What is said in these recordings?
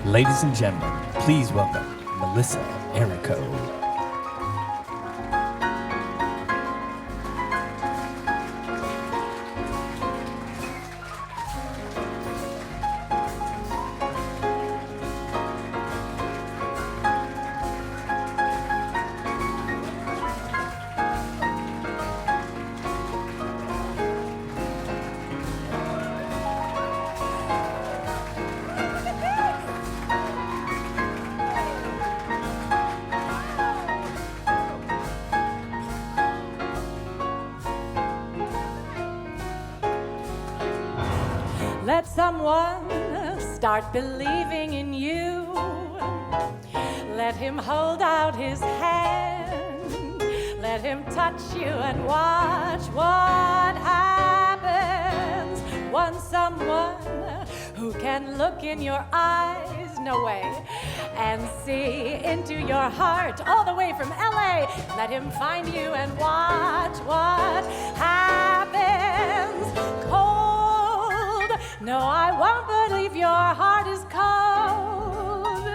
Ladies and gentlemen, please welcome Melissa Errico. Let someone start believing in you. Let him hold out his hand. Let him touch you and watch what happens. Want someone who can look in your eyes, no way, and see into your heart all the way from LA. Let him find you and watch what happens. No, I won't believe your heart is cold,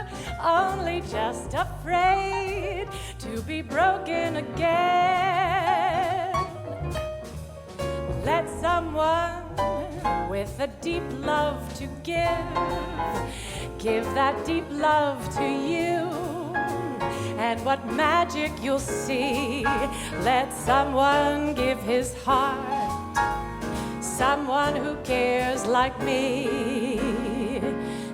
only just afraid to be broken again. Let someone with a deep love to give that deep love to you, and what magic you'll see. Let someone give his heart, someone who cares like me,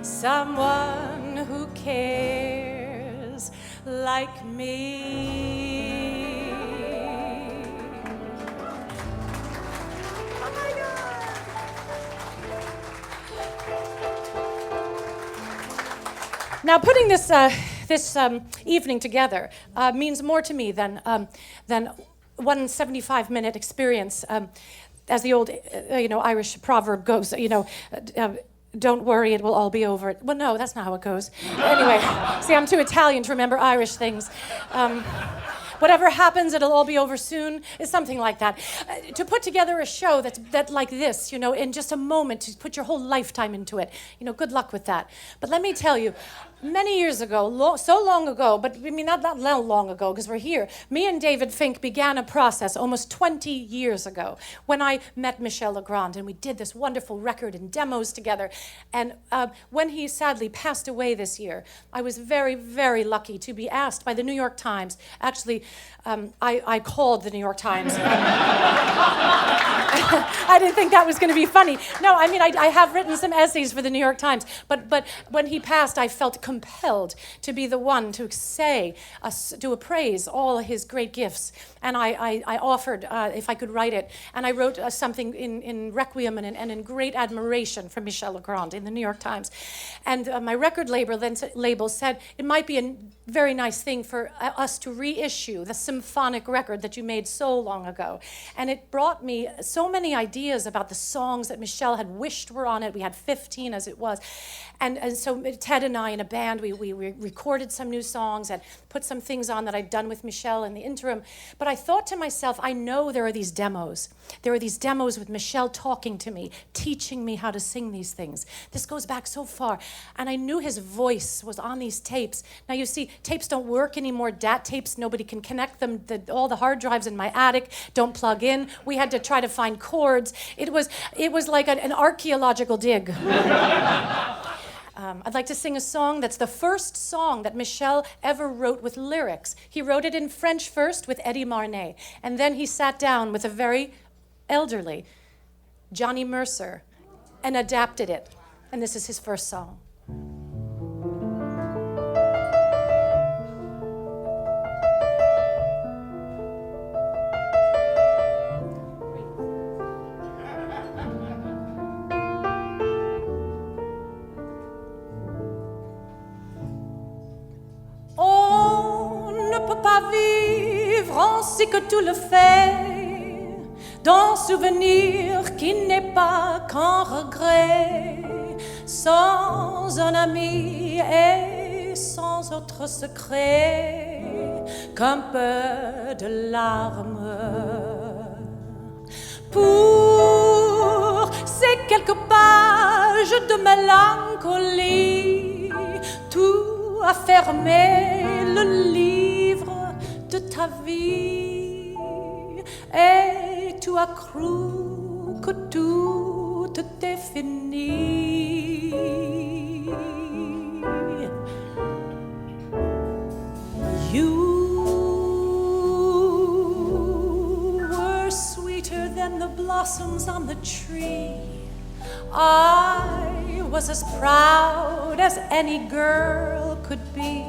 someone who cares like me. Oh my God! Now, putting this evening together means more to me than 175-minute experience. As the old, Irish proverb goes, don't worry, it will all be over. Well, no, that's not how it goes. Anyway, see, I'm too Italian to remember Irish things. Whatever happens, it'll all be over soon. It's something like that. To put together a show that like this, in just a moment, to put your whole lifetime into it, good luck with that. But let me tell you, many years ago, so long ago, but I mean not that long ago, because we're here, me and David Fink began a process almost 20 years ago when I met Michel Legrand, and we did this wonderful record and demos together. And when he sadly passed away this year, I was very, very lucky to be asked by the New York Times. Actually, I called the New York Times. I didn't think that was going to be funny. No, I mean, I have written some essays for the New York Times, but when he passed, I felt compelled to be the one to to appraise all his great gifts. And I offered if I could write it. And I wrote something in Requiem and in great admiration for Michel Legrand in the New York Times. And my record label said it might be a very nice thing for us to reissue the symphonic record that you made so long ago. And it brought me so many ideas about the songs that Michel had wished were on it. We had 15 as it was. And so Ted and I in a band, we recorded some new songs and put some things on that I'd done with Michel in the interim. But I thought to myself, I know there are these demos. There are these demos with Michel talking to me, teaching me how to sing these things. This goes back so far. And I knew his voice was on these tapes. Now you see, tapes don't work anymore. DAT tapes, nobody can connect them. All the hard drives in my attic don't plug in. We had to try to find chords. It was like an archaeological dig. I'd like to sing a song that's the first song that Michel ever wrote with lyrics. He wrote it in French first with Eddie Marnet, and then he sat down with a very elderly Johnny Mercer and adapted it. And this is his first song. Vivre ainsi que tout le fait, d'un souvenir qui n'est pas qu'un regret, sans un ami et sans autre secret qu'un peu de larmes. Pour ces quelques pages de mélancolie, as fermé le livre de ta vie et tu as cru que tout était fini. You were sweeter than the blossoms on the tree. I was as proud as any girl could be,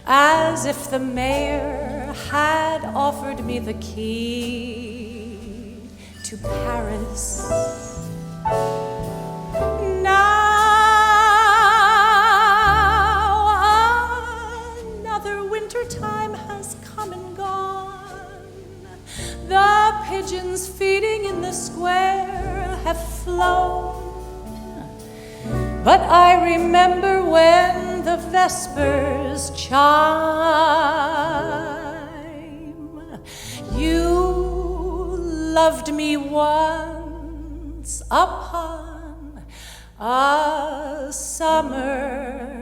as if the mayor had offered me the key to Paris. Time has come and gone. The pigeons feeding in the square have flown. But I remember when the vespers chime. You loved me once upon a summer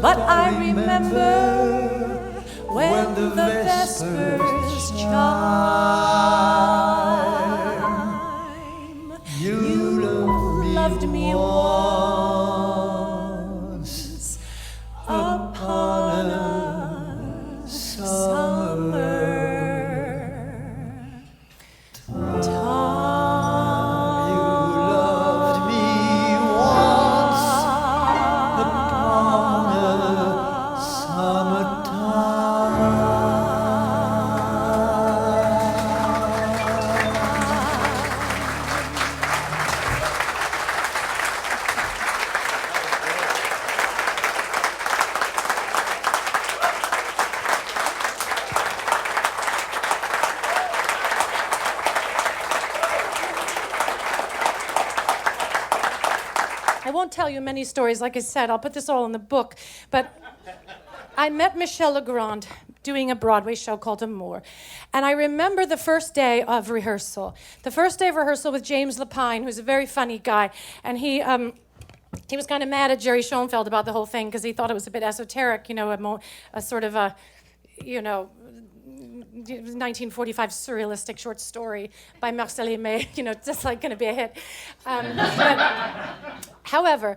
But I remember when the vespers chime. You loved me once upon a summer time. You loved me once upon a I won't tell you many stories, like I said, I'll put this all in the book, but I met Michel Legrand doing a Broadway show called Amour, and I remember the first day of rehearsal. The first day of rehearsal with James Lapine, who's a very funny guy, and he was kind of mad at Jerry Schoenfeld about the whole thing because he thought it was a bit esoteric, you know, a sort of a, you know, 1945 surrealistic short story by Marcel Aimé, you know, just like going to be a hit. However,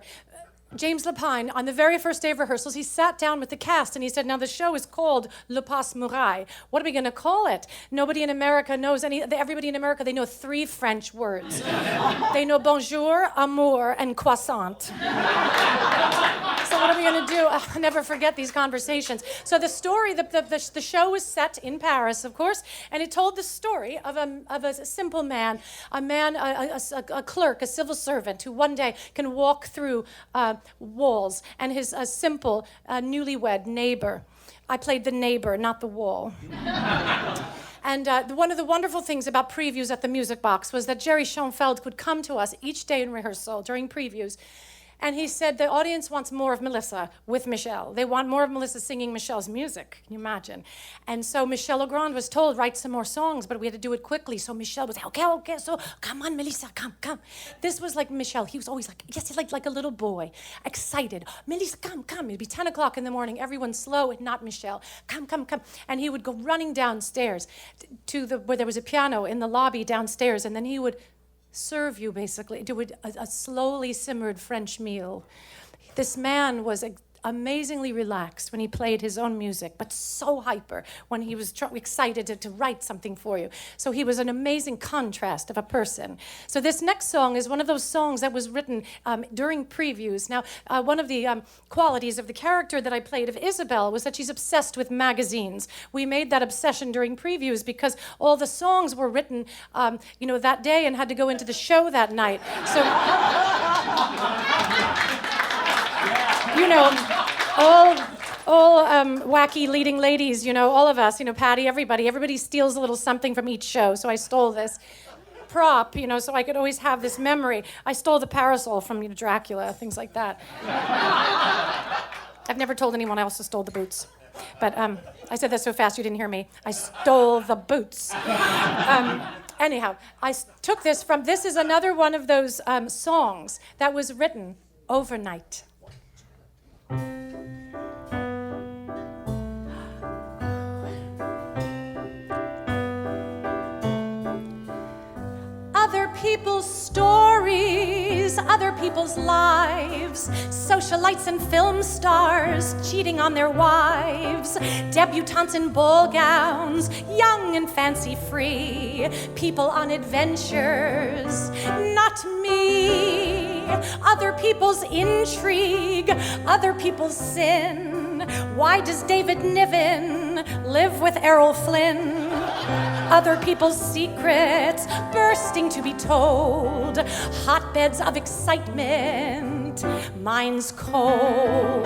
James Lapine, on the very first day of rehearsals, he sat down with the cast and he said, now the show is called Le Passe-Muraille. What are we going to call it? Nobody in America knows everybody in America, they know 3 French words. They know bonjour, amour, and croissant. So what are we going to do? I'll never forget these conversations. So the story, the show was set in Paris, of course, and it told the story of a simple man, a clerk, a civil servant who one day can walk through walls, and his simple newlywed neighbor. I played the neighbor, not the wall. And one of the wonderful things about previews at the Music Box was that Jerry Schoenfeld would come to us each day in rehearsal during previews, and he said the audience wants more of Melissa with Michel. They want more of Melissa singing Michel's music. Can you imagine? And so Michel Legrand was told, write some more songs, but we had to do it quickly. So Michel was, okay, so come on, Melissa, come. This was like Michel. He was always like, yes, like a little boy, excited. Melissa, come. It'd be 10 o'clock in the morning. Everyone's slow, and not Michel. Come. And he would go running downstairs to where there was a piano in the lobby downstairs, and then he would serve you, basically, do a slowly simmered French meal. This man was amazingly relaxed when he played his own music, but so hyper when he was excited to write something for you. So he was an amazing contrast of a person. So this next song is one of those songs that was written during previews. Now, one of the qualities of the character that I played of Isabel was that she's obsessed with magazines. We made that obsession during previews because all the songs were written, that day and had to go into the show that night. So, all wacky leading ladies, all of us, Patty, everybody steals a little something from each show. So I stole this prop, so I could always have this memory. I stole the parasol from Dracula, things like that. I've never told anyone I also stole the boots. But I said that so fast you didn't hear me. I stole the boots. Anyhow, I took this is another one of those songs that was written overnight. Other people's stories, other people's lives, socialites and film stars cheating on their wives, debutantes in ball gowns, young and fancy-free, people on adventures, not me. Other people's intrigue, other people's sin. Why does David Niven live with Errol Flynn? Other people's secrets bursting to be told, hotbeds of excitement, mine's cold.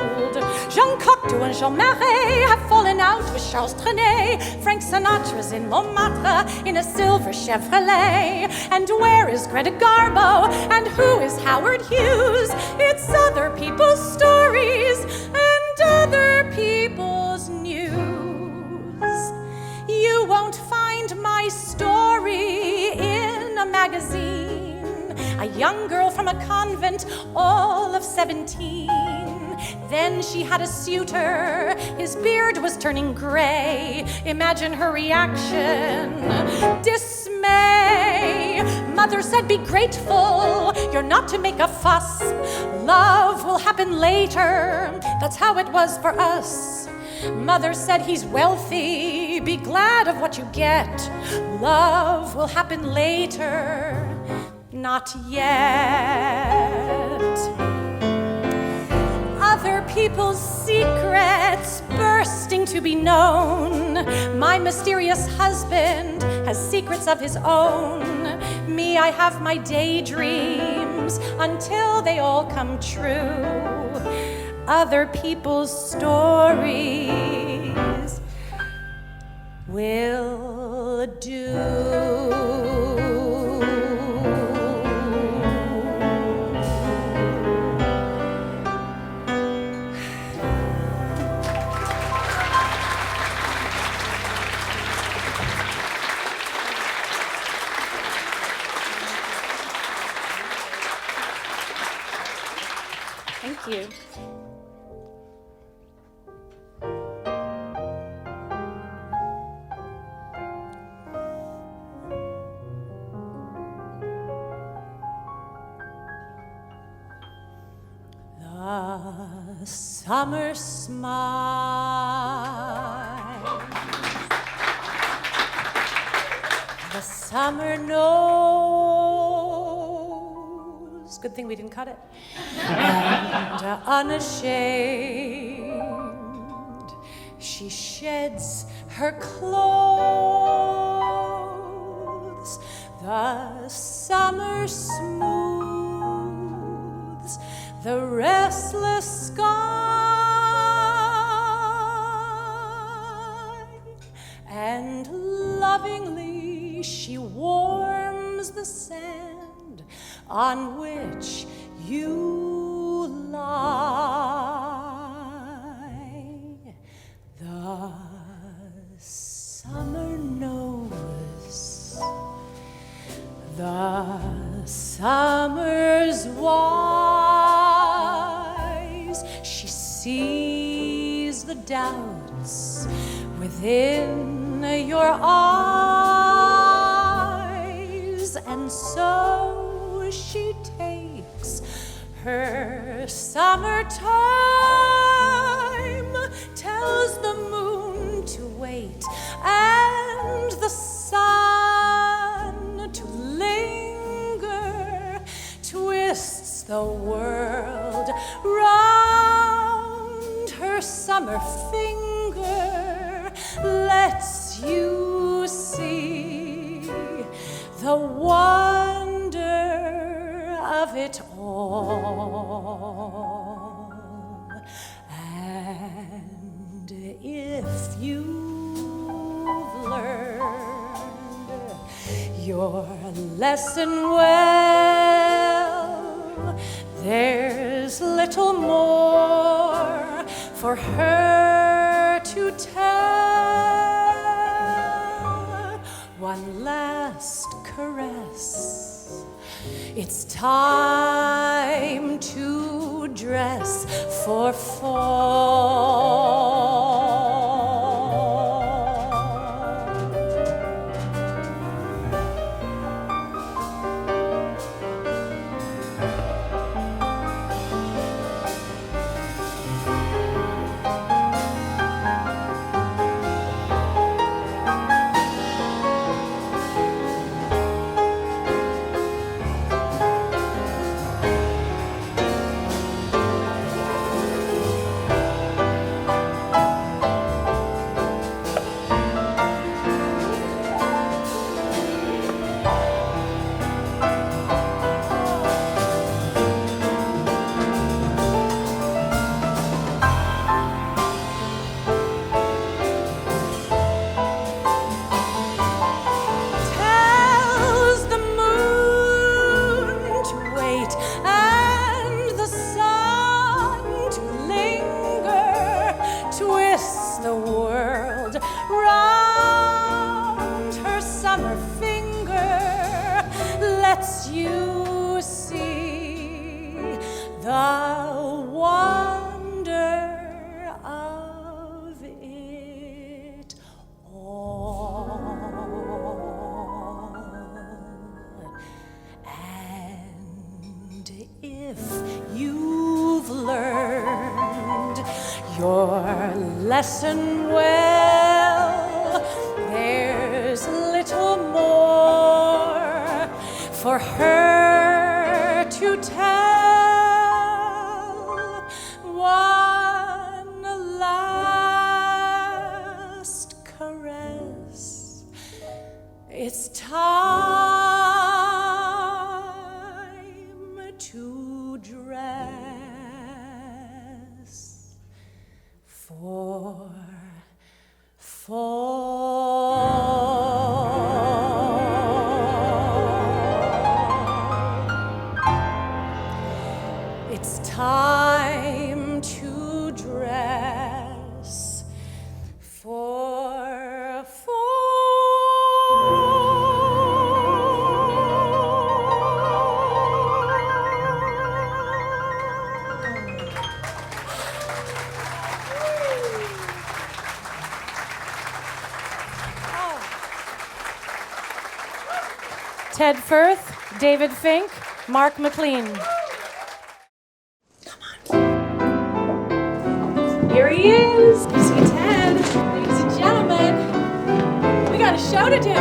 Jean Cocteau and Jean Marais have fallen out with Charles Trenet. Frank Sinatra's in Montmartre in a silver Chevrolet. And where is Greta Garbo? And who is Howard Hughes? It's other people's stories and other people's news. You won't find my story in a magazine. A young girl from a convent, all of 17. Then she had a suitor, his beard was turning gray. Imagine her reaction, dismay. Mother said, be grateful, you're not to make a fuss. Love will happen later, that's how it was for us. Mother said, he's wealthy, be glad of what you get. Love will happen later, not yet. Other people's secrets bursting to be known. My mysterious husband has secrets of his own. Me, I have my daydreams until they all come true. Other people's stories will do. Thank you. The summer smile, the summer knows. Good thing we didn't cut it. And unashamed, she sheds her clothes. The summer smooths the restless sky, and loving Longingly she warms the sand on which you lie. The summer knows, the summer's wise. She sees the doubts within your eyes, and so she takes her summer time, tells the moon to wait and the sun to linger, twists the world round her summer finger, lets you see the wonder of it all. And if you've learned your lesson well, there's little more for her to tell. One last caress, it's time to dress for fall. Lesson well, there's little more for her to tell. One last caress, it's time to dress for fall. It's time to dress for Ted Firth, David Fink, Mark McLean. Come on. Here he is. You see Ted. Ladies and gentlemen, we got a show to do.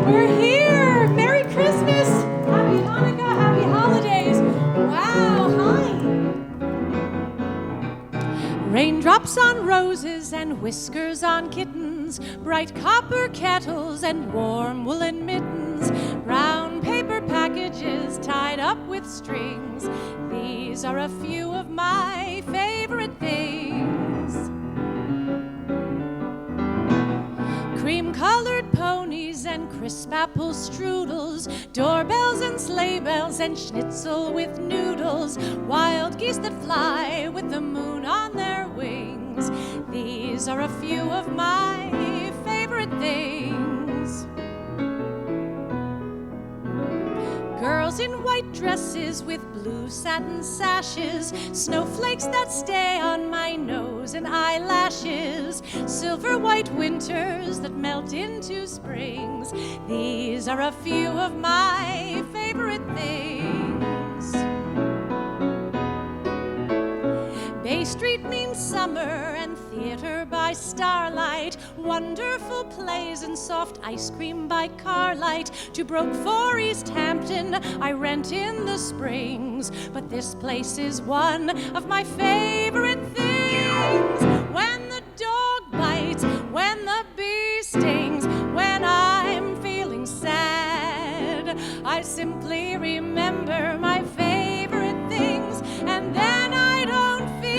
We're here. Merry Christmas. Happy Hanukkah. Happy holidays. Wow. Hi. Raindrops on roses and whiskers on kittens, bright copper kettles and warm woolen mittens, brown paper packages tied up with strings. These are a few of my favorite things. and crisp apple strudels, doorbells and sleigh bells and schnitzel with noodles, wild geese that fly with the moon on their wings. These are a few of my favorite things. Girls in white dresses with blue satin sashes, snowflakes that stay on my nose and eyelashes, silver white winters that melt into springs. These are a few of my favorite things. Bay Street means summer and theater by starlight, wonderful plays and soft ice cream by carlight. To broke for East Hampton I rent in the springs, but this place is one of my favorite things. When the dog bites, when the bee stings, when I'm feeling sad, I simply remember my favorite things, and then I don't feel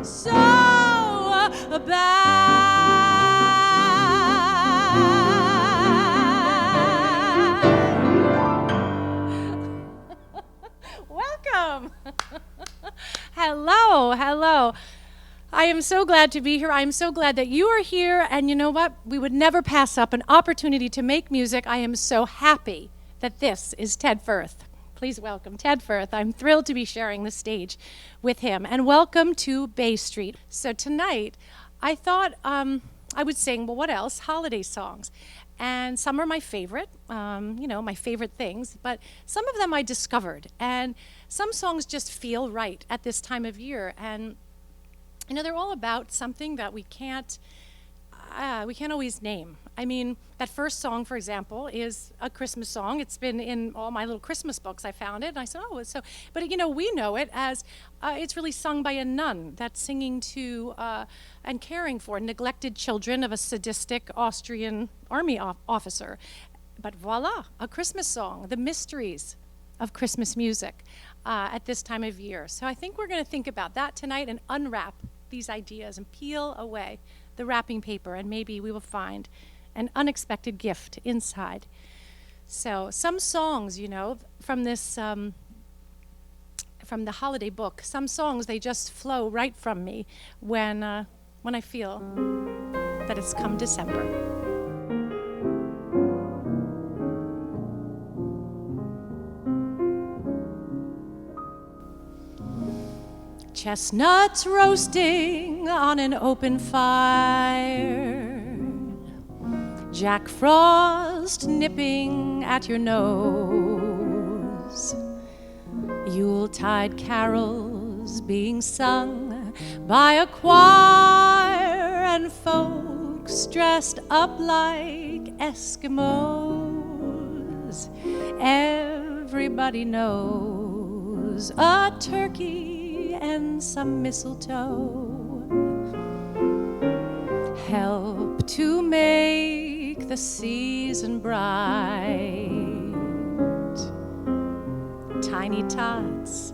so bad. Welcome. Hello. I am so glad to be here. I am so glad that you are here. And you know what? We would never pass up an opportunity to make music. I am so happy that this is Ted Firth. Please welcome Ted Firth. I'm thrilled to be sharing the stage with him. And welcome to Bay Street. So tonight, I thought I would sing, well, what else? Holiday songs. And some are my favorite, my favorite things, but some of them I discovered. And some songs just feel right at this time of year. And, they're all about something that we can't always name. I mean, that first song, for example, is a Christmas song. It's been in all my little Christmas books. I found it, and I said, oh, so. But, we know it as it's really sung by a nun that's singing to and caring for neglected children of a sadistic Austrian army officer. But voila, a Christmas song, the mysteries of Christmas music at this time of year. So I think we're going to think about that tonight and unwrap these ideas and peel away the wrapping paper, and maybe we will find an unexpected gift inside. So some songs, from this, from the holiday book, some songs, they just flow right from me when I feel that it's come December. Chestnuts roasting on an open fire, Jack Frost nipping at your nose, Yuletide carols being sung by a choir, and folks dressed up like Eskimos. Everybody knows a turkey and some mistletoe help to make the season bright. Tiny tots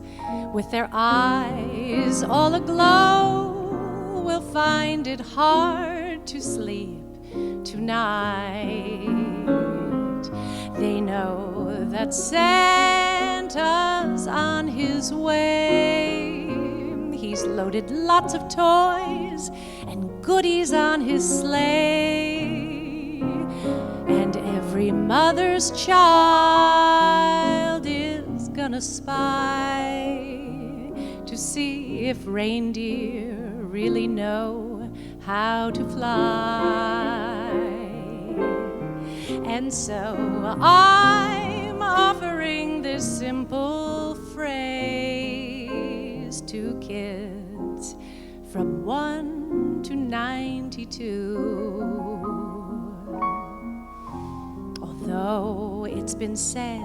with their eyes all aglow will find it hard to sleep tonight. They know that Santa's on his way. He's loaded lots of toys and goodies on his sleigh, and every mother's child is gonna spy to see if reindeer really know how to fly. And so I'm offering this simple phrase to kids from 1 to 92. Although it's been said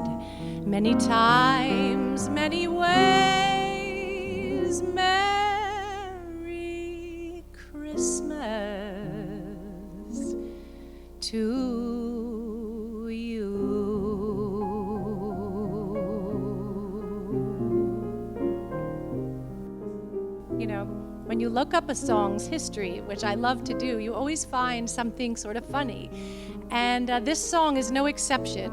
many times, many ways, Merry Christmas to you. when you look up a song's history, which I love to do, you always find something sort of funny. And this song is no exception.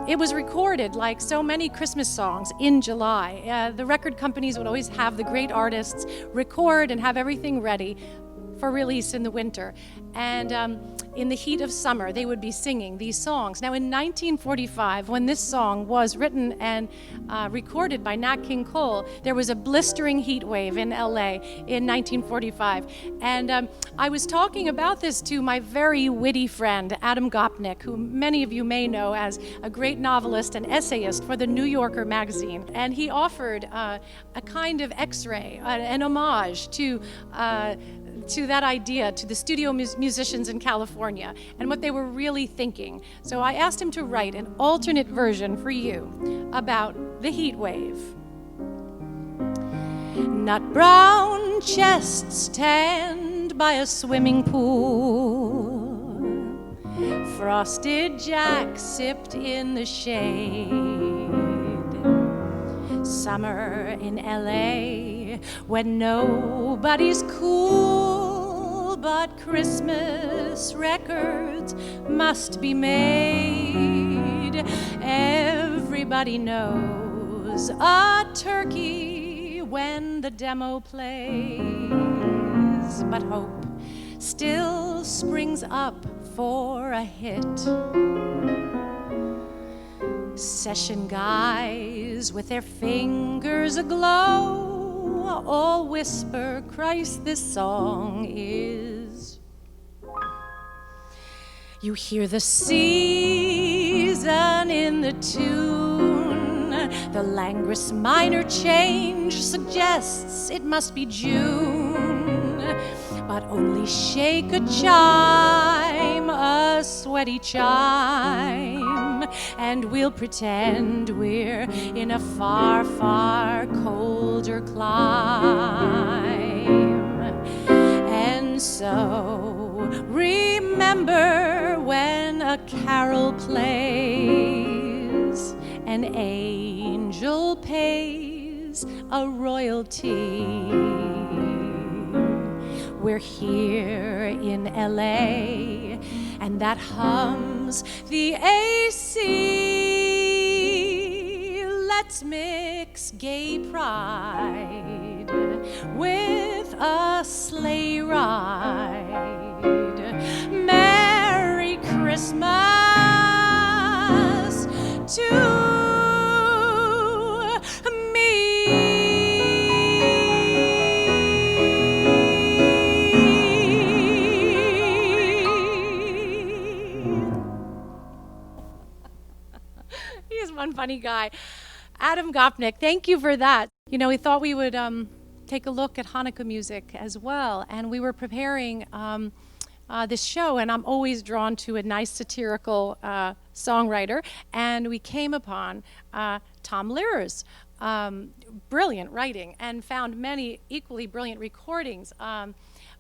It was recorded, like so many Christmas songs, in July. The record companies would always have the great artists record and have everything ready for release in the winter. And in the heat of summer, they would be singing these songs. Now, in 1945, when this song was written and recorded by Nat King Cole, there was a blistering heat wave in LA in 1945. And I was talking about this to my very witty friend, Adam Gopnik, who many of you may know as a great novelist and essayist for the New Yorker magazine. And he offered a kind of x-ray, an homage to that idea, to the studio musicians in California and what they were really thinking. So I asked him to write an alternate version for you about the heat wave. Nut brown chests stand by a swimming pool. Frosted Jack sipped in the shade. Summer in LA when nobody's cool, but Christmas records must be made. Everybody knows a turkey when the demo plays, but hope still springs up for a hit. Session guys with their fingers aglow all whisper, Christ, this song is. You hear the season in the tune. The languorous minor change suggests it must be June. But only shake a chime, a sweaty chime, and we'll pretend we're in a far, far colder clime. And so remember when a carol plays, an angel pays a royalty. We're here in LA, and that hums the AC. Let's mix gay pride with a sleigh ride. Merry Christmas to one funny guy. Adam Gopnik, thank you for that. You know, we thought we would take a look at Hanukkah music as well, and we were preparing this show, and I'm always drawn to a nice satirical songwriter, and we came upon Tom Lehrer's brilliant writing and found many equally brilliant recordings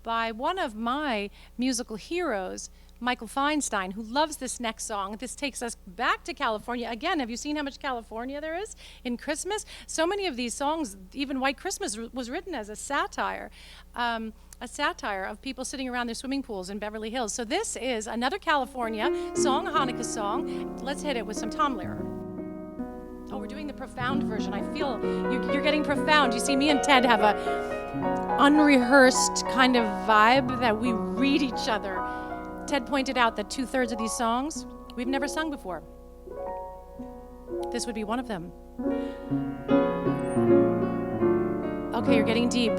by one of my musical heroes, Michael Feinstein, who loves this next song. This takes us back to California. Again, have you seen how much California there is in Christmas? So many of these songs, even White Christmas was written as a satire of people sitting around their swimming pools in Beverly Hills. So this is another California song, a Hanukkah song. Let's hit it with some Tom Lehrer. Oh, we're doing the profound version. I feel you're getting profound. You see, me and Ted have a unrehearsed kind of vibe that we read each other. Ted pointed out that 2/3 of these songs we've never sung before. This would be one of them. Okay, you're getting deep.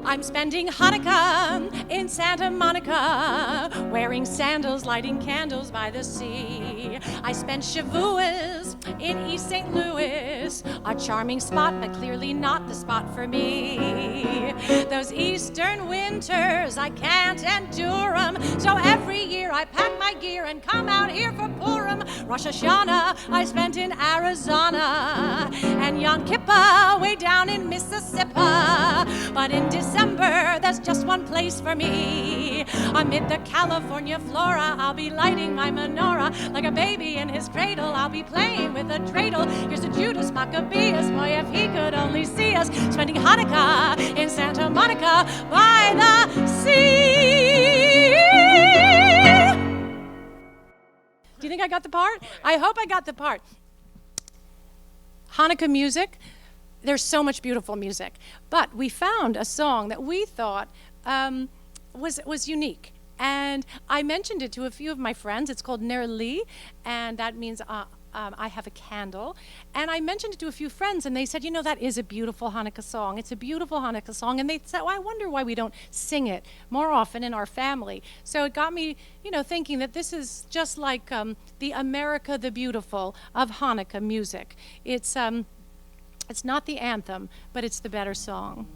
I'm spending Hanukkah in Santa Monica, wearing sandals, lighting candles by the sea. I spent Shavuos in East St. Louis, a charming spot, but clearly not the spot for me. Those eastern winters, I can't endure 'em, so every year I pack my gear and come out here for Purim. Rosh Hashanah I spent in Arizona, and Yom Kippur way down in Mississippi. But in December, there's just one place for me. Amid the California flora, I'll be lighting my menorah. Like a baby in his cradle, I'll be playing with the dreidel. Here's to Judas Maccabeus, boy, if he could only see us spending Hanukkah in Santa Monica by the sea. Do you think I got the part? I hope I got the part. Hanukkah music, there's so much beautiful music, but we found a song that we thought was unique. And I mentioned it to a few of my friends. It's called Ner Li, and that means I have a candle. And I mentioned it to a few friends, and they said, you know, that is a beautiful Hanukkah song. It's a beautiful Hanukkah song. And they said, well, I wonder why we don't sing it more often in our family. So it got me, you know, thinking that this is just like the America the Beautiful of Hanukkah music. It's not the anthem, but it's the better song.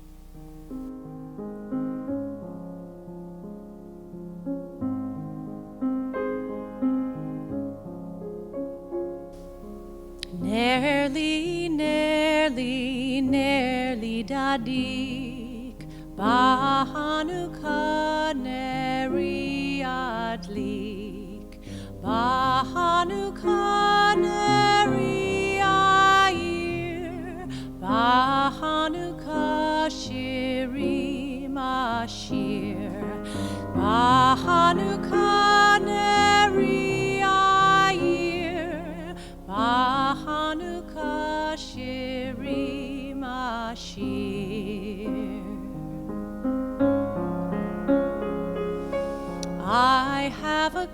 Nerli, nerli, nerli dadik, Bahanukkah neri adlik, Bahanukkah neri ayir, Bahanukkah shirim ashir, Bahanukkah neri ayir, Hanukkah shirim ashir. I have a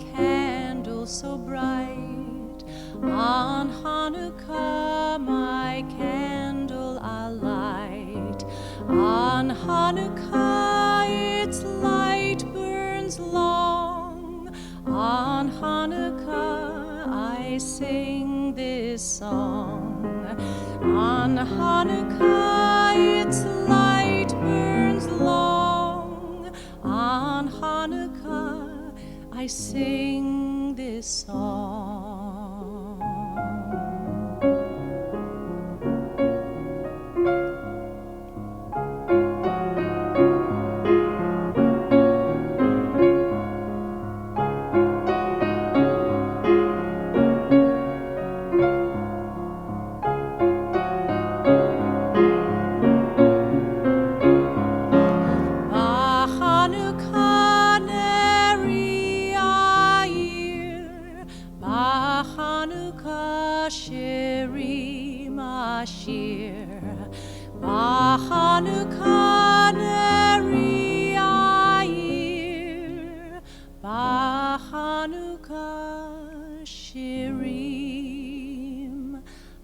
candle so bright. On Hanukkah my candle I'll light. On Hanukkah its light burns long. On Hanukkah I sing this song. On Hanukkah its light burns long. On Hanukkah I sing this song. Hanukkah neri ayir, Hanukkah shirim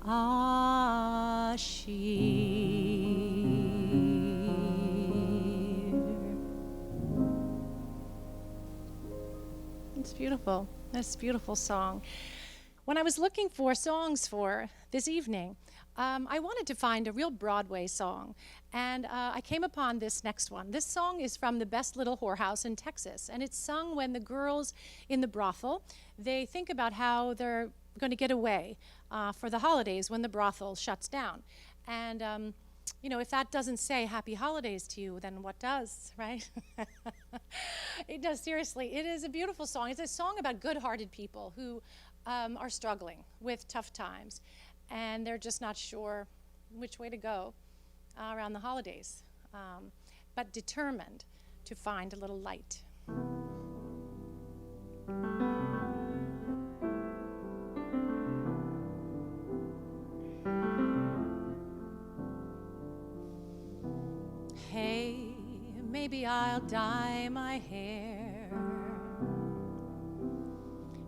ashir. It's beautiful. That's a beautiful song. When I was looking for songs for this evening, I wanted to find a real Broadway song, and I came upon this next one. This song is from The Best Little Whorehouse in Texas, and it's sung when the girls in the brothel, they think about how they're going to get away for the holidays when the brothel shuts down. And, you know, if that doesn't say happy holidays to you, then what does, right? It does, seriously. It is a beautiful song. It's a song about good-hearted people who are struggling with tough times, and they're just not sure which way to go around the holidays, but determined to find a little light. Hey, maybe I'll dye my hair.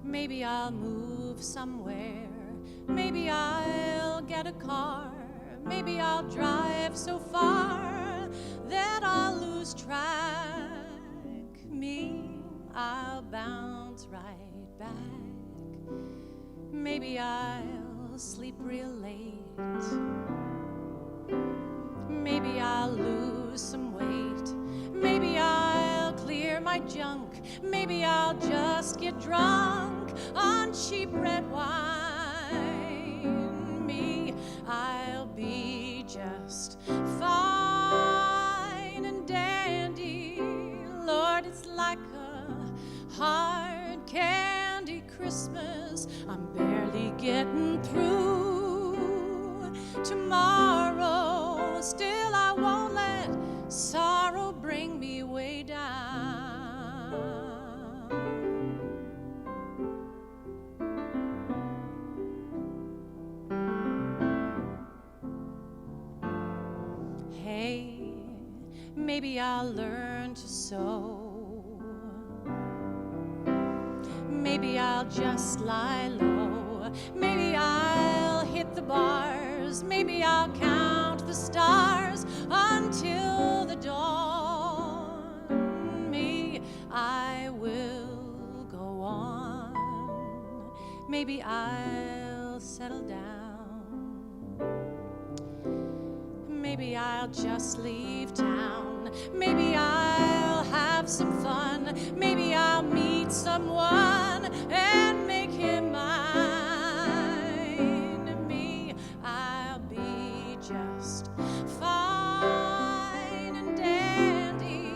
Maybe I'll move somewhere. Maybe I'll get a car. Maybe I'll drive so far that I'll lose track. Me, I'll bounce right back. Maybe I'll sleep real late. Maybe I'll lose some weight. Maybe I'll clear my junk. Maybe I'll just get drunk on cheap red wine. Me, I'll be just fine and dandy. Lord, it's like a hard candy. candy Christmas, I'm barely getting through. Tomorrow, still I won't let sorrow bring me way down. Hey, maybe I'll learn to sew. Maybe I'll just lie low. Maybe I'll hit the bars. Maybe I'll count the stars until the dawn. Me, I will go on. Maybe I'll settle down. Maybe I'll just leave town. Maybe I'll have some fun. Maybe I'll meet someone and make him mine. Me, I'll be just fine and dandy.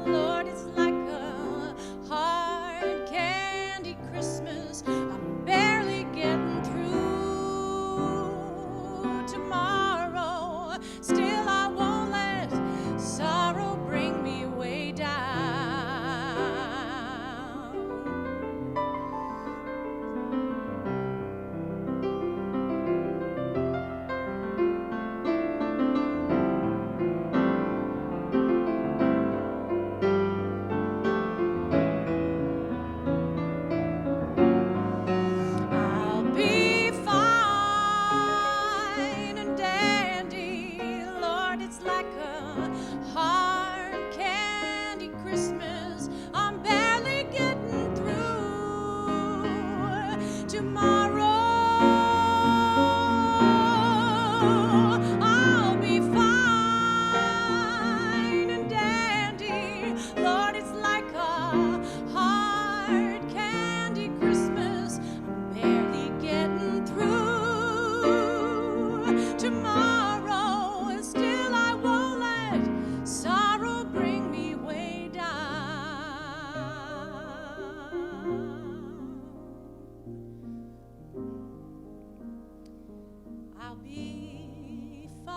Lord, it's like a hard candy Christmas. I'm barely getting through. Tomorrow, still I won't let sorrow bring me way down. I'll be fine and dandy. Lord, it's like a hard candy Christmas. I'm barely getting through. Tomorrow, I'll be fine and dandy. Lord, it's like a hard candy Christmas. I'm barely getting through. Tomorrow, and still I won't let sorrow bring me way down. I'll be fine.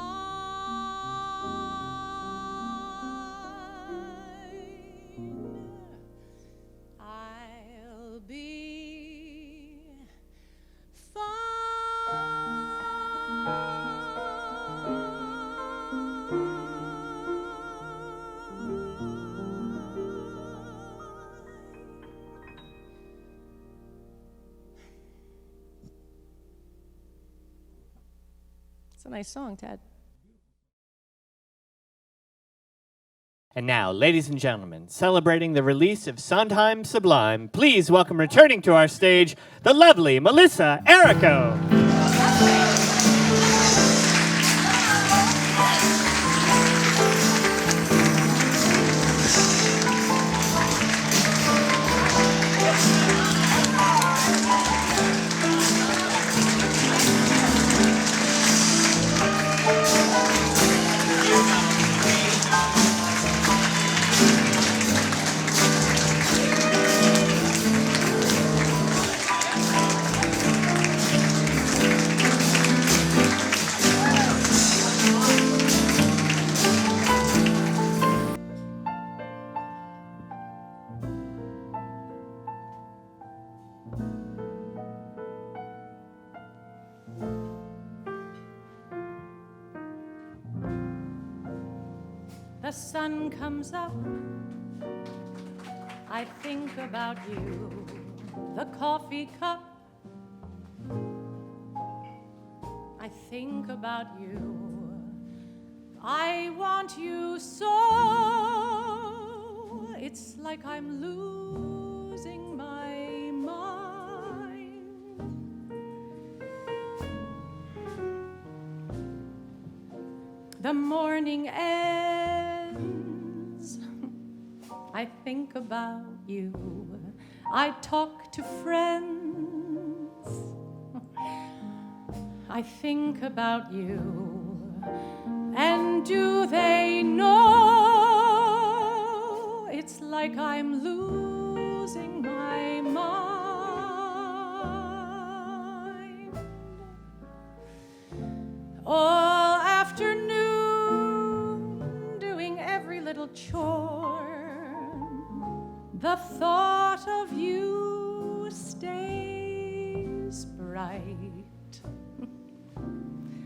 I'll be It's a nice song, Ted. And now, ladies and gentlemen, celebrating the release of Sondheim Sublime, please welcome returning to our stage the lovely Melissa Errico. The sun comes up, I think about you. The coffee cup, I think about you. I want you so. It's like I'm losing my mind. The morning ends, I think about you. I talk to friends, I think about you. And do they know it's like I'm losing my mind? thought of you stays bright.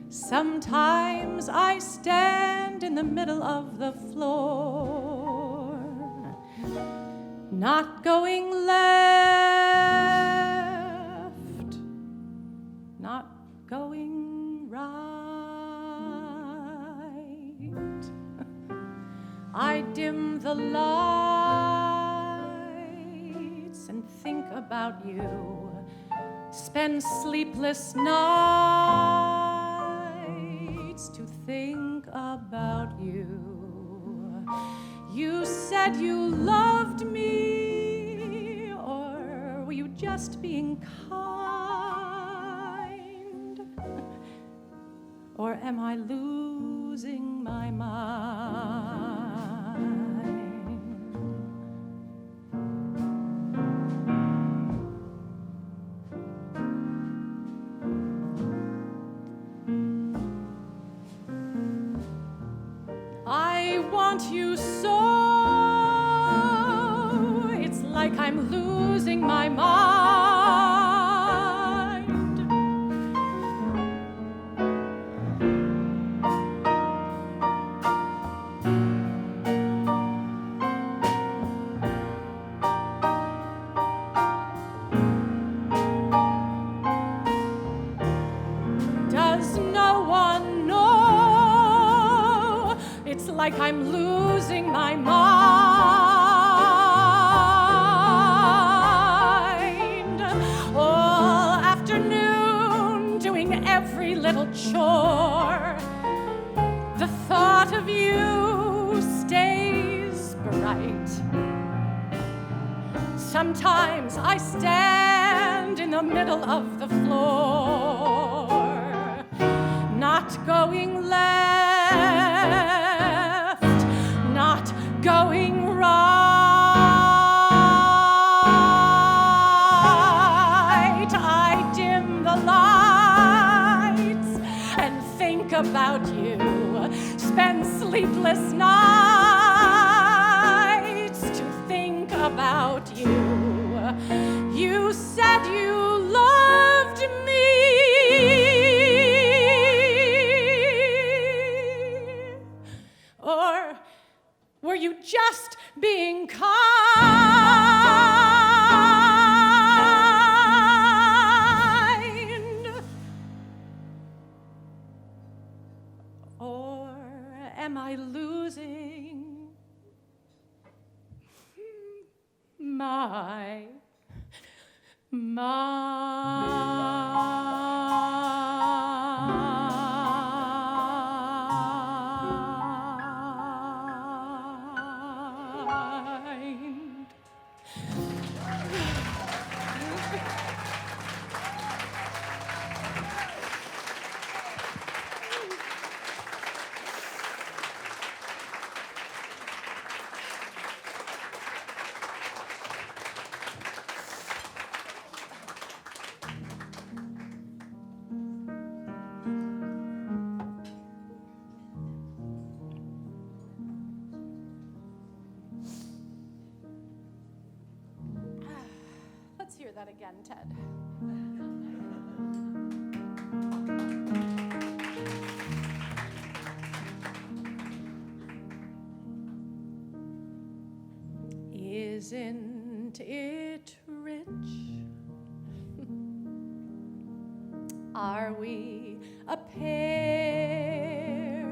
Sometimes I stand in the middle of the floor, not going left, not going right. I dim the lights and think about you, spend sleepless nights to think about you. You said you loved me, or were you just being kind? Or am I losing my mind? I want you so, it's like I'm losing my mind. Does no one know? It's like I'm losing my mind. All afternoon doing every little chore. The thought of you stays bright. Sometimes I stand in the middle of the floor, not going left, not going right. I dim the lights and think about you, spend sleepless nights to think about you. You said you loved me, or were you just being kind? Or am I losing my mind? Let's hear that again, Ted. Isn't it rich? Are we a pair?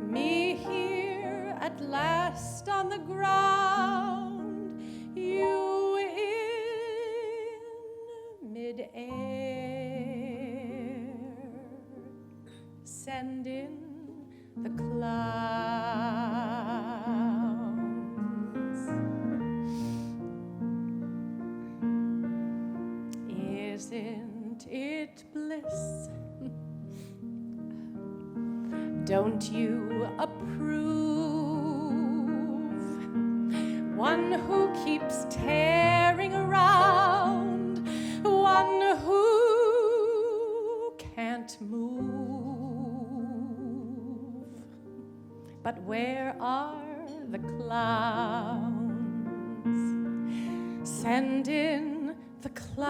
Me here at last on the ground, you in mid-air. Send in the clouds. Isn't it bliss? Don't you approve? One who keeps tearing around, one who can't move. But where are the clowns? Send in the clowns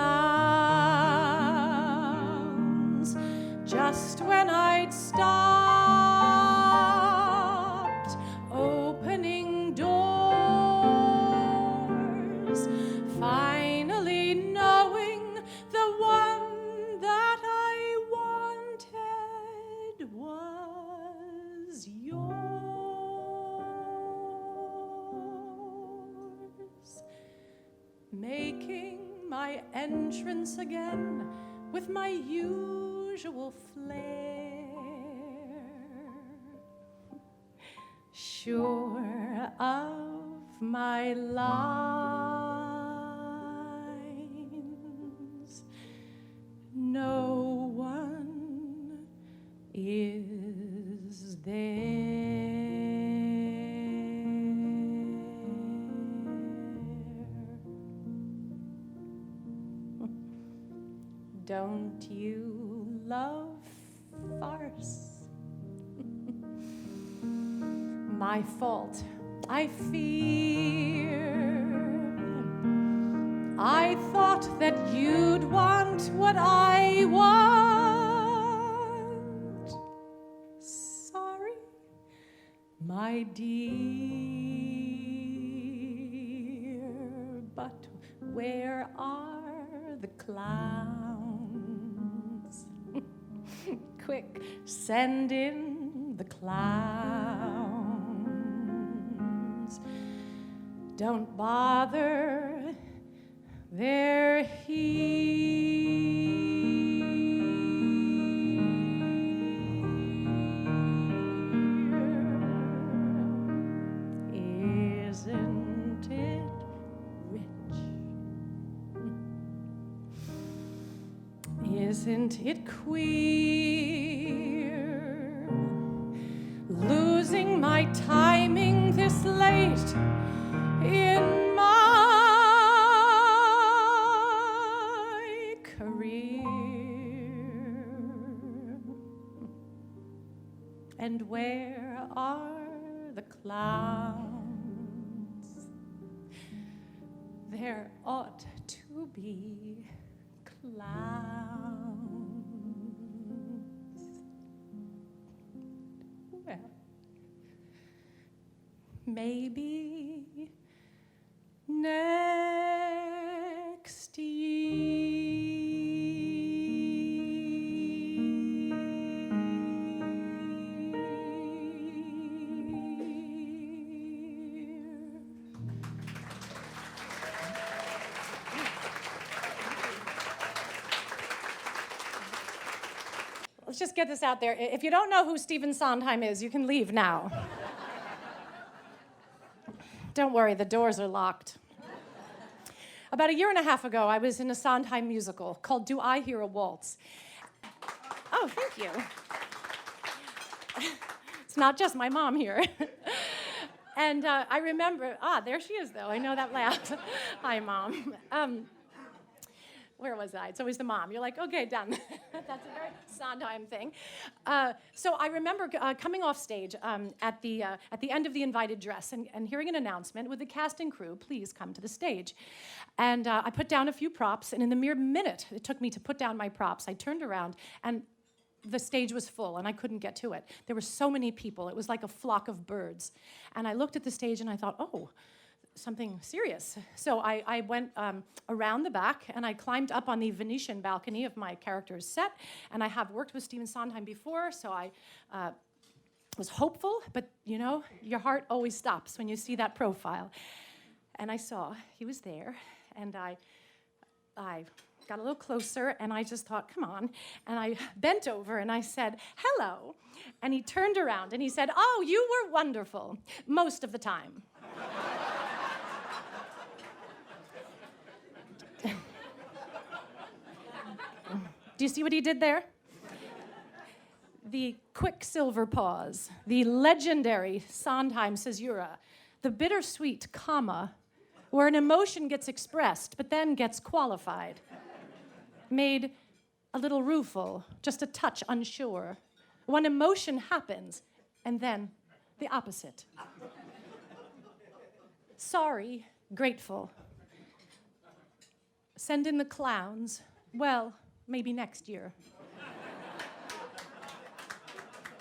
just when I'd stopped opening doors, finally knowing the one that I wanted was yours. Making my entrance again with my usual flair, sure of my lines, no one is there. Don't you love farce? My fault, I fear. I thought that you'd want what I want. Sorry, my dear, but where are the clowns? Quick, send in the clowns. Don't bother, they're here. Isn't it rich? Isn't it queer, losing my timing this late in my career? And where are the clowns? There ought to be clowns. Well, maybe next year. Let's just get this out there. If you don't know who Stephen Sondheim is, you can leave now. Don't worry, the doors are locked. About a year and a half ago, I was in a Sondheim musical called Do I Hear a Waltz? Oh, thank you. It's not just my mom here. And I remember, there she is, though. I know that laugh. Hi, Mom. Where was I? It's always the mom. You're like, okay, done. That's a very Sondheim thing. So I remember coming off stage at the end of the invited dress and hearing an announcement with the cast and crew, please come to the stage. And I put down a few props, and in the mere minute it took me to put down my props, I turned around, and the stage was full, and I couldn't get to it. There were so many people. It was like a flock of birds. And I looked at the stage, and I thought, oh, something serious. So I went around the back, and I climbed up on the Venetian balcony of my character's set, and I have worked with Stephen Sondheim before, so I was hopeful, but you know, your heart always stops when you see that profile. And I saw he was there, and I got a little closer, and I just thought, come on. And I bent over, and I said, hello. And he turned around, and he said, oh, you were wonderful, most of the time. Do you see what he did there? The quicksilver pause, the legendary Sondheim caesura, the bittersweet comma, where an emotion gets expressed but then gets qualified, made a little rueful, just a touch unsure. One emotion happens, and then the opposite. Sorry, grateful. Send in the clowns. Well, maybe next year.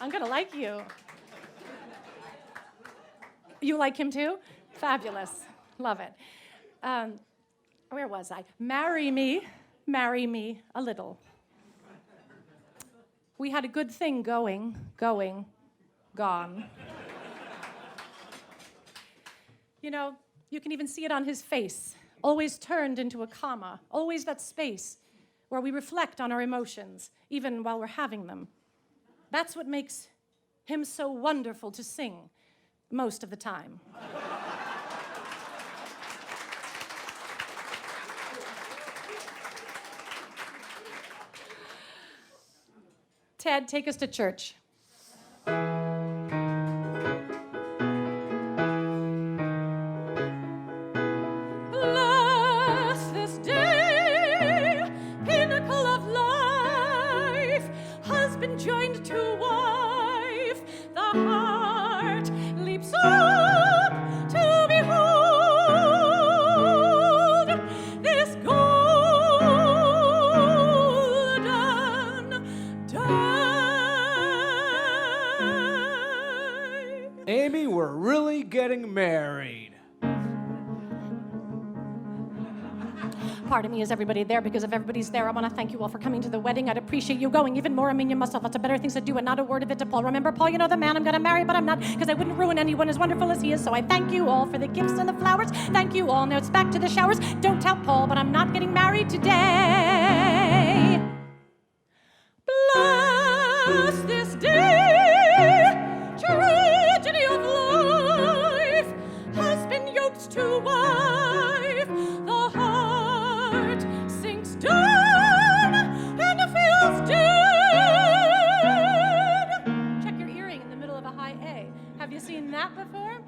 I'm gonna like you. You like him too? Fabulous. Love it. Where was I? Marry me a little. We had a good thing going, gone. You know, you can even see it on his face. Always turned into a comma. Always that space where we reflect on our emotions, even while we're having them. That's what makes him so wonderful to sing most of the time. Ted, take us to church. Bless this day, pinnacle of life, husband joined to wife, the heart leaps up to behold this golden day. Amy, we're really getting married. Part of me is everybody there, because if everybody's there, I want to thank you all for coming to the wedding. I'd appreciate you going even more. I mean, you must have lots of better things to do, and not a word of it to Paul. Remember, Paul, you know the man I'm going to marry, but I'm not, because I wouldn't ruin anyone as wonderful as he is. So I thank you all for the gifts and the flowers. Thank you all. Now it's back to the showers. Don't tell Paul, but I'm not getting married today. Bless this day, tragedy of life, husband yoked to wife, the heart sinks down and feels dead. Check your earring in the middle of a high A. Have you seen that before?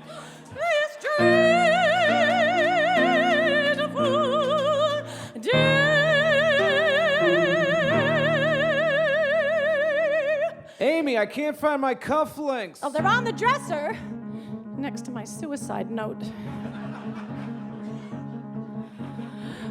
This dreadful day. Amy, I can't find my cufflinks. Oh, they're on the dresser next to my suicide note.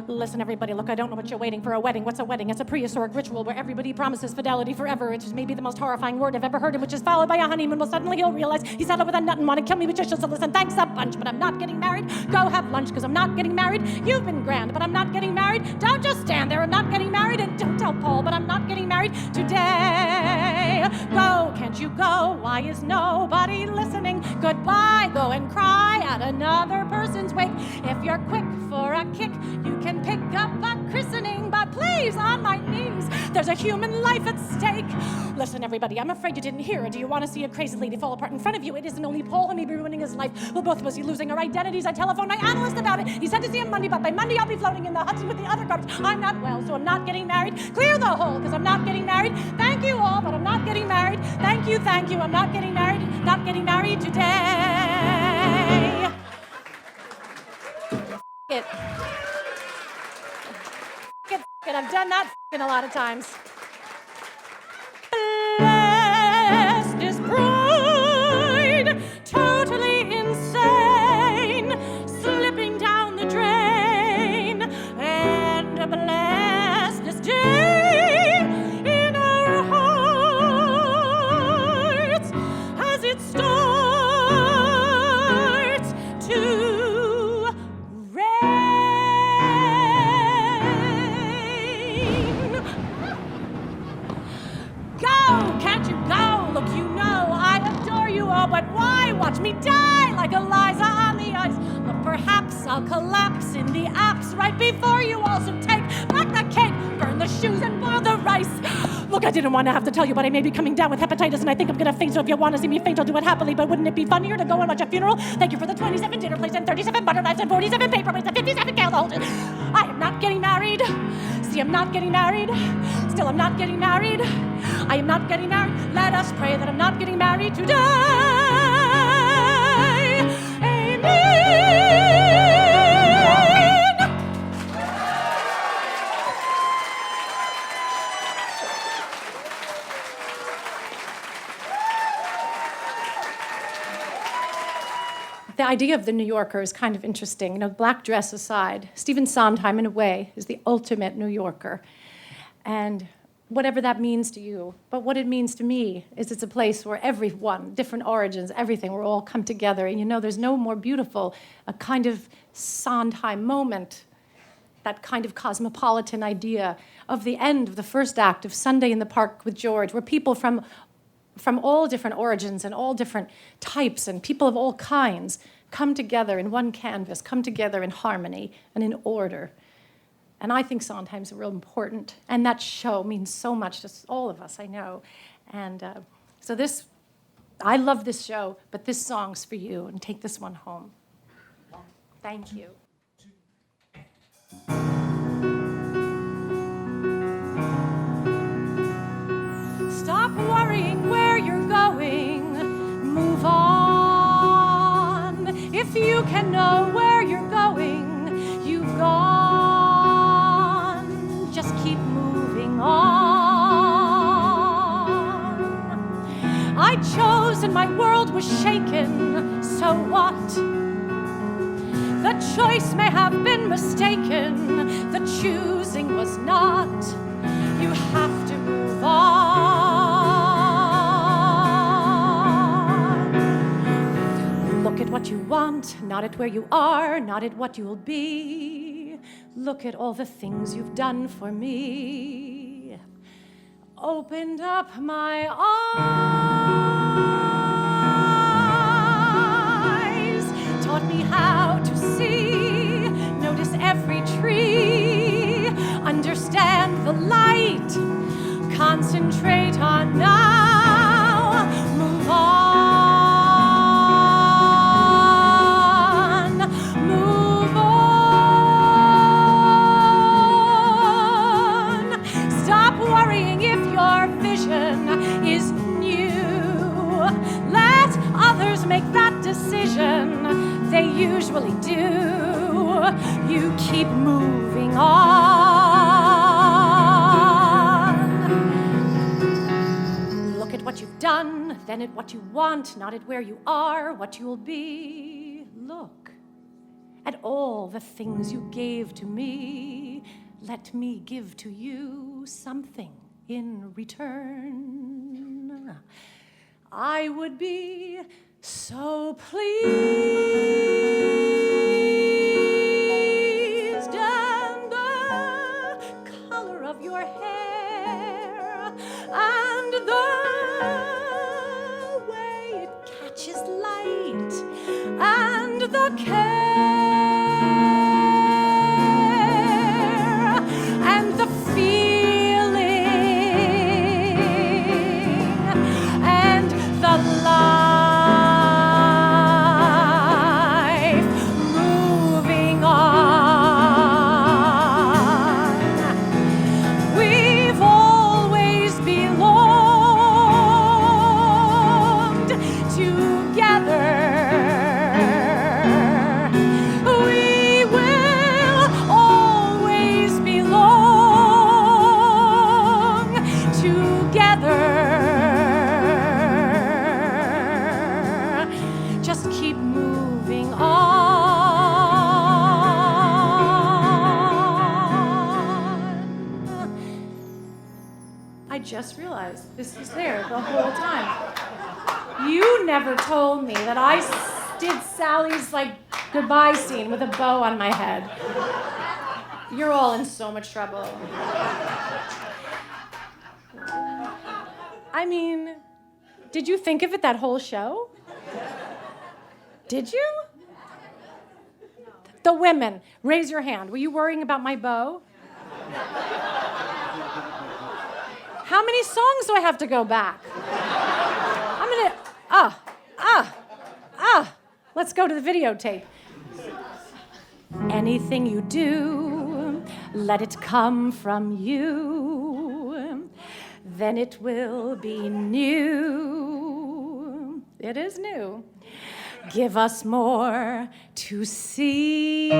Listen, everybody, look, I don't know what you're waiting for. A wedding. What's a wedding? It's a prehistoric ritual where everybody promises fidelity forever, which is maybe the most horrifying word I've ever heard, and which is followed by a honeymoon. Well, suddenly he'll realize he's saddled with a nut and want to kill me, which I should. So listen, thanks a bunch, but I'm not getting married. Go have lunch, because I'm not getting married. You've been grand, but I'm not getting married. Don't just stand there. I'm not getting married. And don't tell Paul, but I'm not getting married today. Go, can't you go? Why is nobody listening? Goodbye, go and cry at another person's wake. If you're quick for a kick, you can pick up a christening, but please, on my knees, there's a human life at stake. Listen, everybody, I'm afraid you didn't hear it. Do you want to see a crazy lady fall apart in front of you? It isn't only Paul who may be ruining his life. We'll both of us be losing our identities. I telephoned my analyst about it. He said to see him Monday, but by Monday I'll be floating in the Hudson with the other garbage. I'm not well, so I'm not getting married. Clear the hole, because I'm not getting married. Thank you all, but I'm not getting married. Thank you, I'm not getting married. Not getting married today. It. I've done that a lot of times. Blessed is bride, totally insane, slipping down the drain, and blessed this day in our hearts as it starts to but why watch me die like Eliza on the ice? Look, perhaps I'll collapse in the apse right before you also take back the cake, burn the shoes, and boil the rice. Look, I didn't want to have to tell you, but I may be coming down with hepatitis, and I think I'm gonna faint, so if you want to see me faint, I'll do it happily, but wouldn't it be funnier to go and watch a funeral? Thank you for the 27 dinner plates, and 37 butter knives, and 47 paper plates, and 57 candle holders. I am not getting married. See, I'm not getting married. Still, I'm not getting married. I am not getting married. Let us pray that I'm not getting married today. idea of the New Yorker is kind of interesting. You know, black dress aside, Stephen Sondheim, in a way, is the ultimate New Yorker. And whatever that means to you, but what it means to me is it's a place where everyone, different origins, everything, we're all come together. And you know, there's no more beautiful, a kind of Sondheim moment, that kind of cosmopolitan idea of the end of the first act of Sunday in the Park with George, where people from all different origins and all different types and people of all kinds come together in one canvas, come together in harmony and in order. And I think Sondheim's real important, and that show means so much to all of us, I know. And so I love this show, but this song's for you, and take this one home. Thank you. Stop worrying where you're going, move on. If you can know where you're going, you've gone. Just keep moving on. I chose and my world was shaken, so what? The choice may have been mistaken, the choosing was not. You have to move on. Look at what you want, not at where you are, not at what you'll be. Look at all the things you've done for me. Opened up my eyes, taught me how to see, notice every tree, understand the light, concentrate on now, move on. Worrying if your vision is new. Let others make that decision. They usually do. You keep moving on. Look at what you've done, then at what you want, not at where you are, what you'll be. Look at all the things you gave to me. Let me give to you something in return. I would be so pleased, and the color of your hair, and the way it catches light, and the care, and the feeling, and the life moving on. We've always belonged together. We will always belong together. Just keep moving on. I just realized this was there the whole time. You never told me that I did Sally's goodbye scene with a bow on my head. You're all in so much trouble. I mean, did you think of it that whole show? Did you? The women, raise your hand. Were you worrying about my bow? How many songs do I have to go back? I'm gonna, let's go to the videotape. Anything you do, let it come from you, then it will be new. It is new. Give us more to see.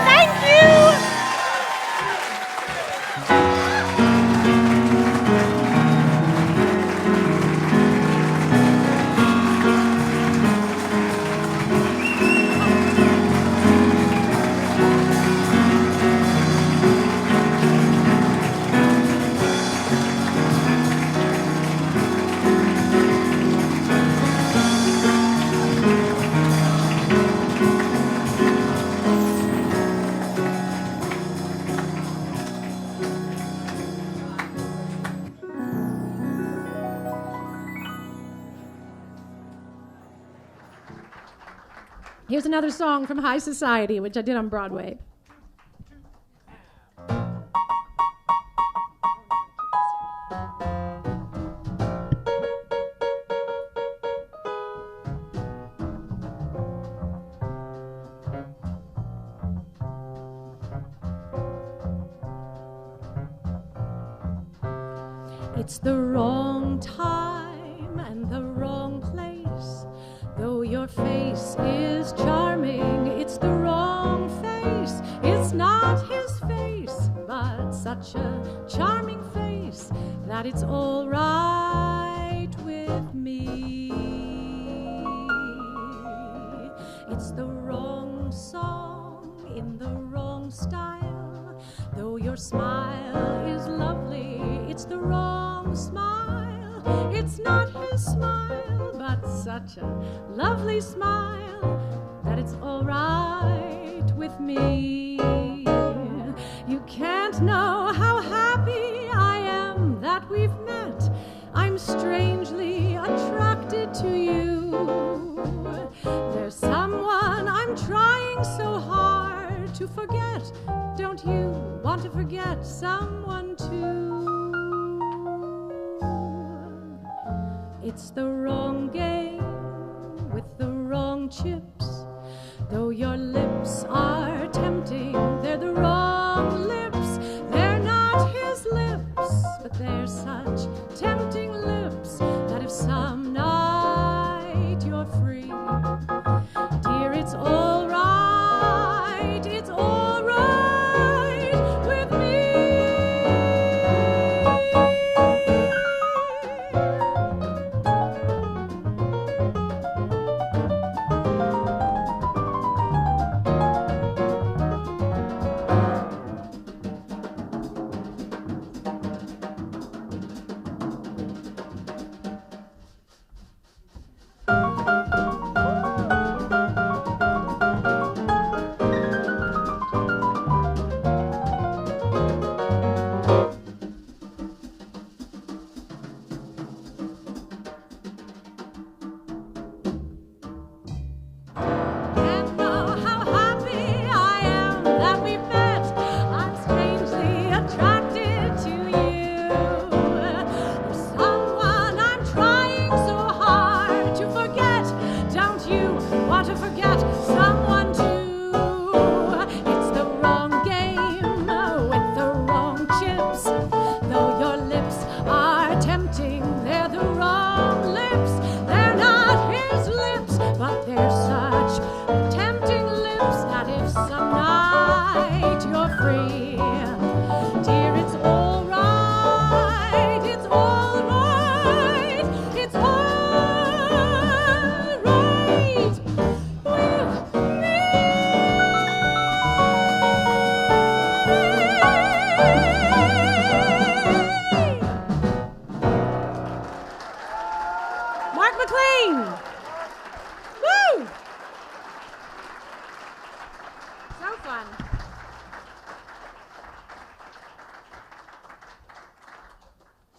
Thank you! Here's another song from High Society, which I did on Broadway. It's the wrong time and the wrong place. Though your face is charming, it's the wrong face. It's not his face, but such a charming face that it's all right with me. It's the wrong song in the wrong style. Though your smile is lovely, it's the wrong smile. It's not his smile, but such a lovely smile that it's all right with me. You can't know how happy I am that we've met. I'm strangely attracted to you. There's someone I'm trying so hard to forget. Don't you want to forget someone too? It's the wrong game with the wrong chips. Though your lips are tempting, they're the wrong lips. They're not his lips, but they're such tempting lips that if some night you're free, dear, it's all right, it's all right with me.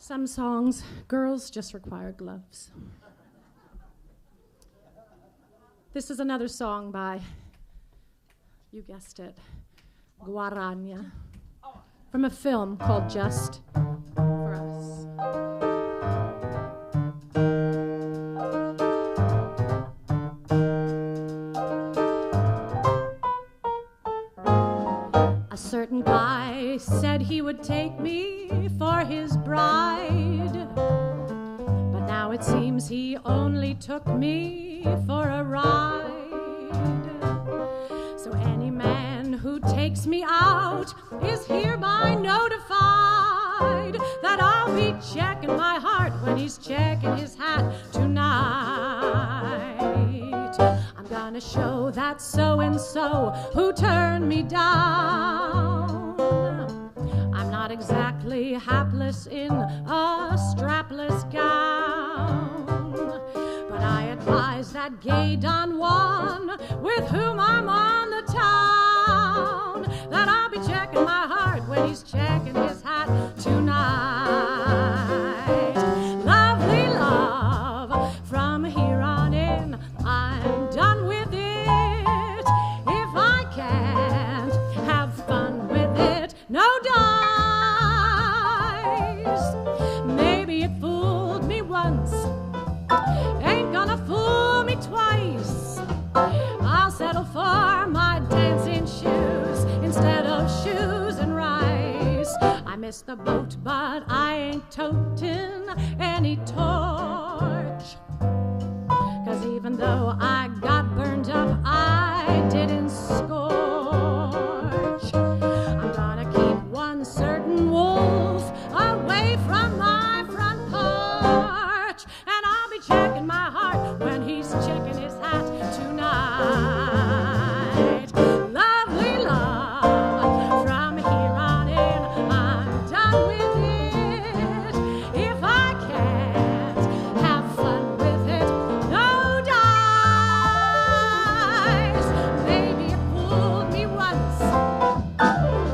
Some songs, girls just require gloves. This is another song by, you guessed it, Guarania, from a film called Just for Us. A certain guy said he would take me for his bride, but now it seems he only took me for a ride. So any man who takes me out is hereby notified that I'll be checking my heart when he's checking his hat tonight. I'm gonna show that so-and-so who turned me down. I'm not exactly hapless in a strapless gown, but I advise that gay Don Juan with whom I'm on the town that I'll be checking my heart when he's checking his hat tonight. Lovely love, from here on in, I'm done with it. the boat, but I ain't toting any torch. 'Cause even though I got burned up, I didn't scorch. I'm gonna keep one certain wolf away from my front porch, and I'll be checking my heart when he's checking his hat tonight. Lovely love, from here on in, I'm done with it. If I can't have fun with it, no dice. Maybe it fooled me once,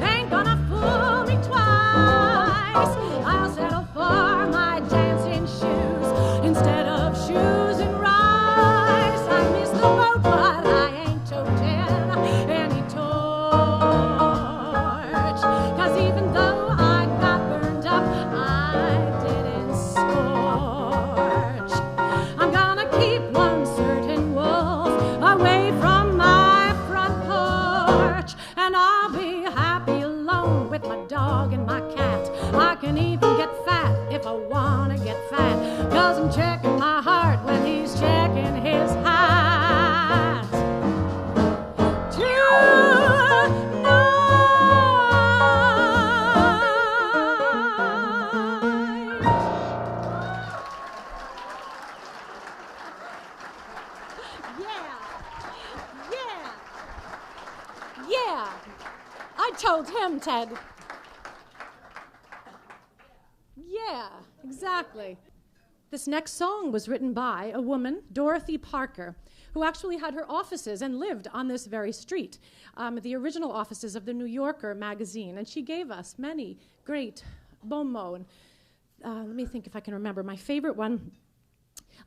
ain't gonna fool me twice. I'll settle for my dancing shoes instead of shoes and rice. I miss the boat, but I ain't toting any torch. 'Cause even though I got burned up, I didn't scorch. I'm gonna keep one certain wolf away from my front porch, and I'll be happy alone with my dog and my cat. I can even get fat if I wanna get fat, 'cause I'm checking my heart when he's checking his hat. Yeah. I told him, Ted. Yeah, exactly. This next song was written by a woman, Dorothy Parker, who actually had her offices and lived on this very street, the original offices of the New Yorker magazine, and she gave us many great bon mots. Let me think if I can remember. My favorite one: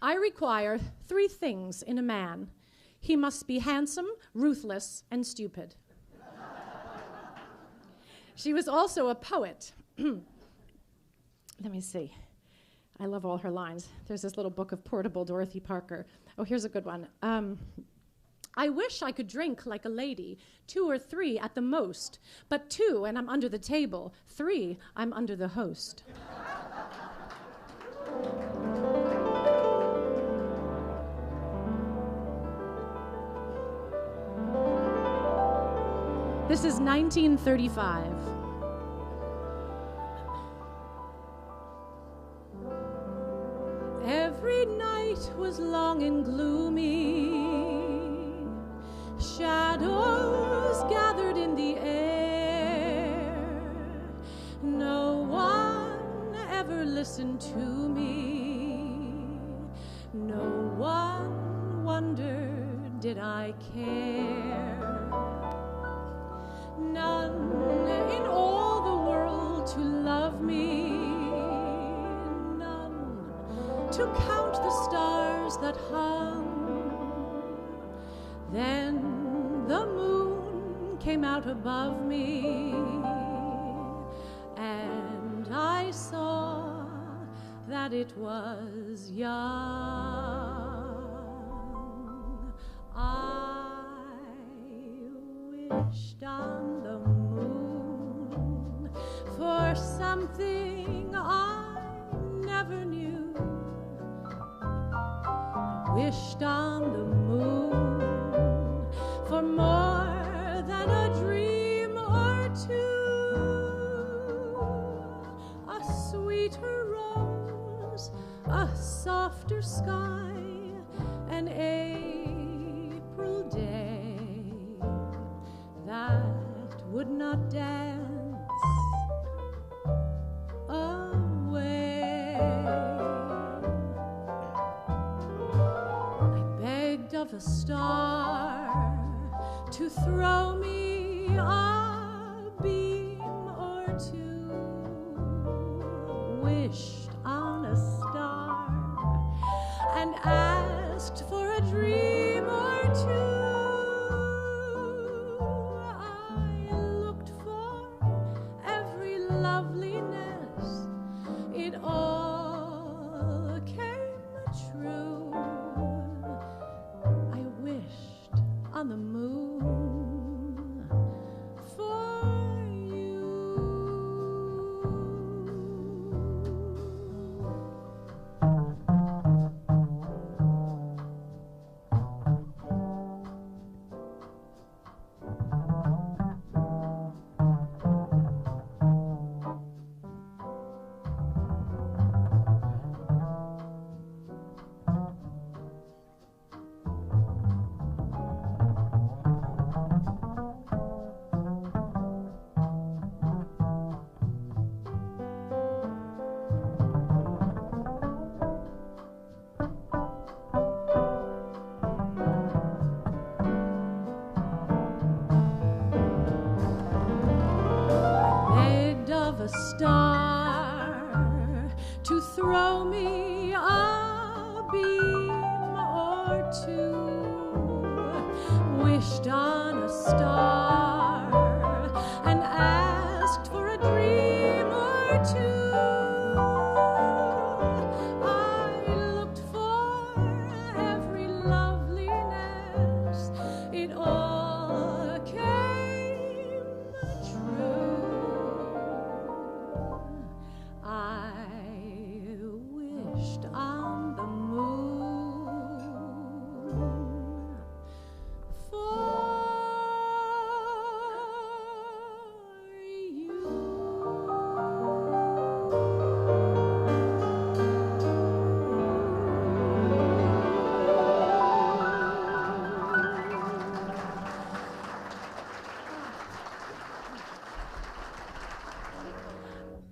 I require 3 things in a man. He must be handsome, ruthless, and stupid. She was also a poet. Let me see. I love all her lines. There's this little book of portable Dorothy Parker. Oh, here's a good one. I wish I could drink like a lady, 2 or 3 at the most, but 2 and I'm under the table, 3 I'm under the host. This is 1935. Every night was long and gloomy. Shadows gathered in the air. No one ever listened to me. No one wondered, did I care? None in all the world to love me. To count the stars that hung. Then the moon came out above me, and I saw that it was young. I wished on the moon for something I never knew. Wished on the moon for more than a dream or two. A sweeter rose, a softer sky, an April day that would not dance away. Of a star to throw me a beam or 2. Wished on a star and asked for a dream or 2. I looked for every loveliness. It all came true. On the moon for you. wished on a star and asked for a dream or two. I looked for every loveliness. It all came true. I wished on the moon for you.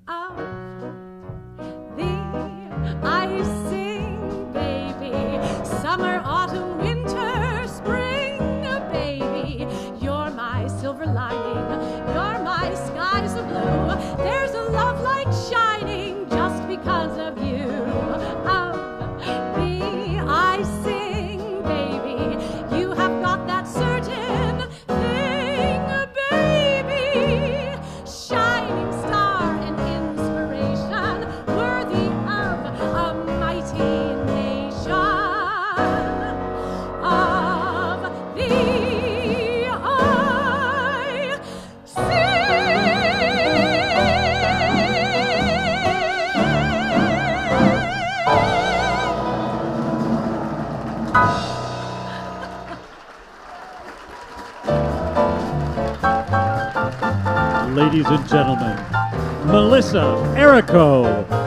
Of the I sing, baby, summer, autumn, winter, spring, baby. You're my silver lining, you're my skies of blue. There's a love light shining just because of you. Of the I sing, baby, you have got that certain thing, baby. Shining star and inspiration, worthy of a mighty nation. Of the I Ladies and gentlemen, Melissa Errico.